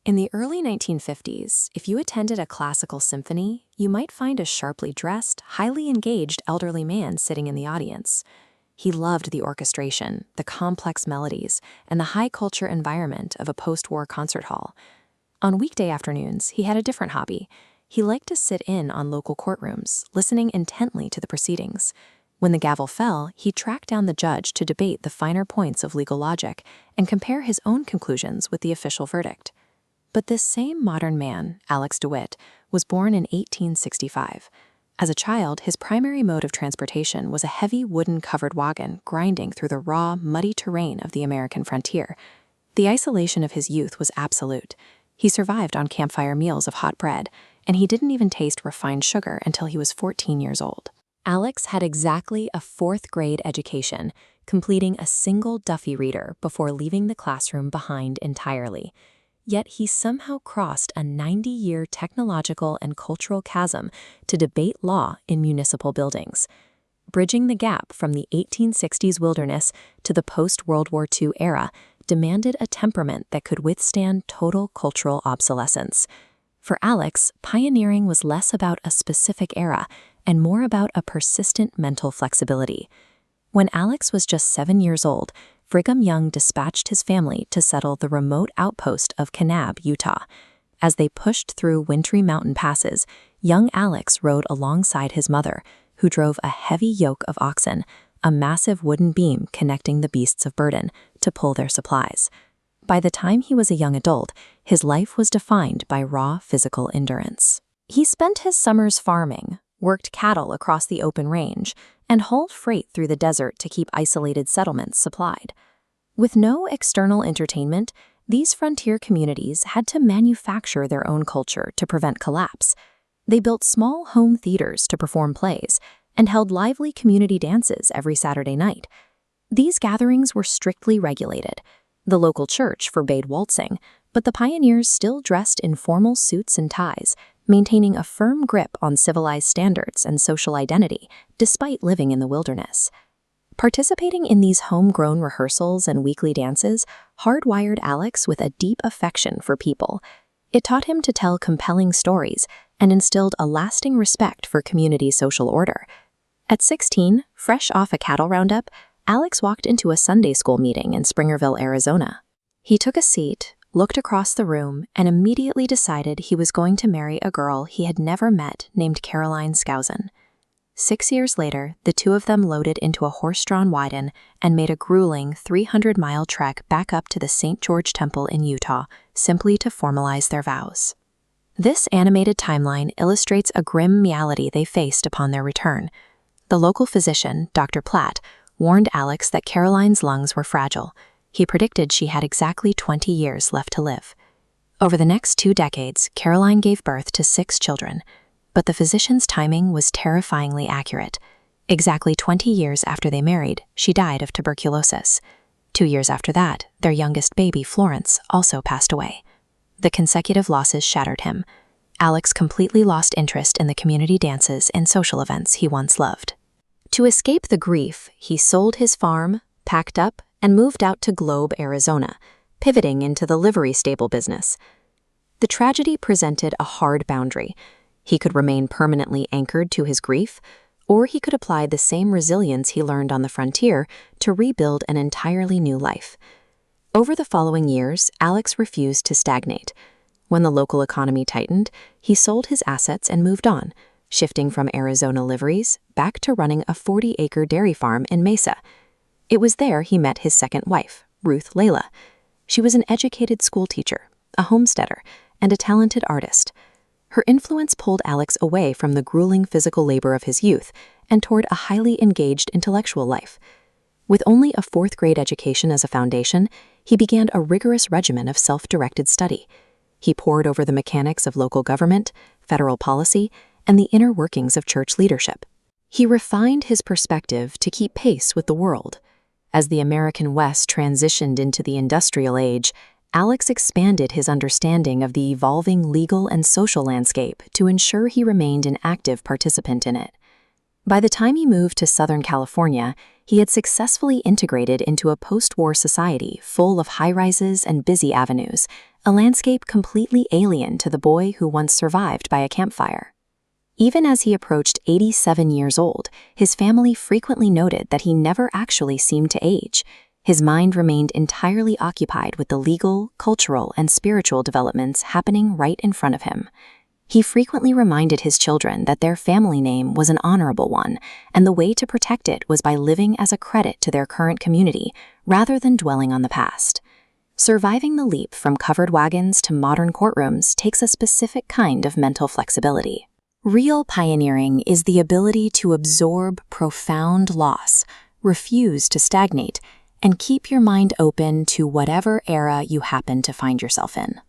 In the early 1950s, if you attended a classical symphony, you might find a sharply dressed, highly engaged elderly man sitting in the audience. He loved the orchestration, the complex melodies, and the high-culture environment of a post-war concert hall. On weekday afternoons, he had a different hobby. He liked to sit in on local courtrooms, listening intently to the proceedings. When the gavel fell, he tracked down the judge to debate the finer points of legal logic and compare his own conclusions with the official verdict. But this same modern man, Alex DeWitt, was born in 1865. As a child, his primary mode of transportation was a heavy wooden-covered wagon grinding through the raw, muddy terrain of the American frontier. The isolation of his youth was absolute. He survived on campfire meals of hot bread, and he didn't even taste refined sugar until he was 14 years old. Alex had exactly a fourth-grade education, completing a single Duffy reader before leaving the classroom behind entirely. Yet he somehow crossed a 90-year technological and cultural chasm to debate law in municipal buildings. Bridging the gap from the 1860s wilderness to the post-World War II era demanded a temperament that could withstand total cultural obsolescence. For Alex, pioneering was less about a specific era and more about a persistent mental flexibility. When Alex was just 7 years old, Brigham Young dispatched his family to settle the remote outpost of Kanab, Utah. As they pushed through wintry mountain passes, young Alex rode alongside his mother, who drove a heavy yoke of oxen, a massive wooden beam connecting the beasts of burden, to pull their supplies. By the time he was a young adult, his life was defined by raw physical endurance. He spent his summers farming, worked cattle across the open range, and hauled freight through the desert to keep isolated settlements supplied. With no external entertainment, these frontier communities had to manufacture their own culture to prevent collapse. They built small home theaters to perform plays and held lively community dances every Saturday night. These gatherings were strictly regulated. The local church forbade waltzing, but the pioneers still dressed in formal suits and ties, maintaining a firm grip on civilized standards and social identity, despite living in the wilderness. Participating in these homegrown rehearsals and weekly dances hardwired Alex with a deep affection for people. It taught him to tell compelling stories and instilled a lasting respect for community social order. At 16, fresh off a cattle roundup, Alex walked into a Sunday school meeting in Springerville, Arizona. He took a seat, looked across the room, and immediately decided he was going to marry a girl he had never met named Caroline Skousen. 6 years later, the two of them loaded into a horse-drawn wagon and made a grueling 300-mile trek back up to the St. George Temple in Utah, simply to formalize their vows. This animated timeline illustrates a grim reality they faced upon their return. The local physician, Dr. Platt, warned Alex that Caroline's lungs were fragile. He predicted she had exactly 20 years left to live. Over the next 2 decades, Caroline gave birth to 6 children, but the physician's timing was terrifyingly accurate. Exactly 20 years after they married, she died of tuberculosis. 2 years after that, their youngest baby, Florence, also passed away. The consecutive losses shattered him. Alex completely lost interest in the community dances and social events he once loved. To escape the grief, he sold his farm, packed up, and moved out to Globe, Arizona, pivoting into the livery stable business. The tragedy presented a hard boundary. He could remain permanently anchored to his grief, or he could apply the same resilience he learned on the frontier to rebuild an entirely new life. Over the following years, Alex refused to stagnate. When the local economy tightened, he sold his assets and moved on, shifting from Arizona liveries back to running a 40-acre dairy farm in Mesa. It was there he met his second wife, Ruth Layla. She was an educated schoolteacher, a homesteader, and a talented artist. Her influence pulled Alex away from the grueling physical labor of his youth and toward a highly engaged intellectual life. With only a 4th-grade education as a foundation, he began a rigorous regimen of self-directed study. He pored over the mechanics of local government, federal policy, and the inner workings of church leadership. He refined his perspective to keep pace with the world. As the American West transitioned into the industrial age, Alex expanded his understanding of the evolving legal and social landscape to ensure he remained an active participant in it. By the time he moved to Southern California, he had successfully integrated into a post-war society full of high-rises and busy avenues, a landscape completely alien to the boy who once survived by a campfire. Even as he approached 87 years old, his family frequently noted that he never actually seemed to age. His mind remained entirely occupied with the legal, cultural, and spiritual developments happening right in front of him. He frequently reminded his children that their family name was an honorable one, and the way to protect it was by living as a credit to their current community, rather than dwelling on the past. Surviving the leap from covered wagons to modern courtrooms takes a specific kind of mental flexibility. Real pioneering is the ability to absorb profound loss, refuse to stagnate, and keep your mind open to whatever era you happen to find yourself in.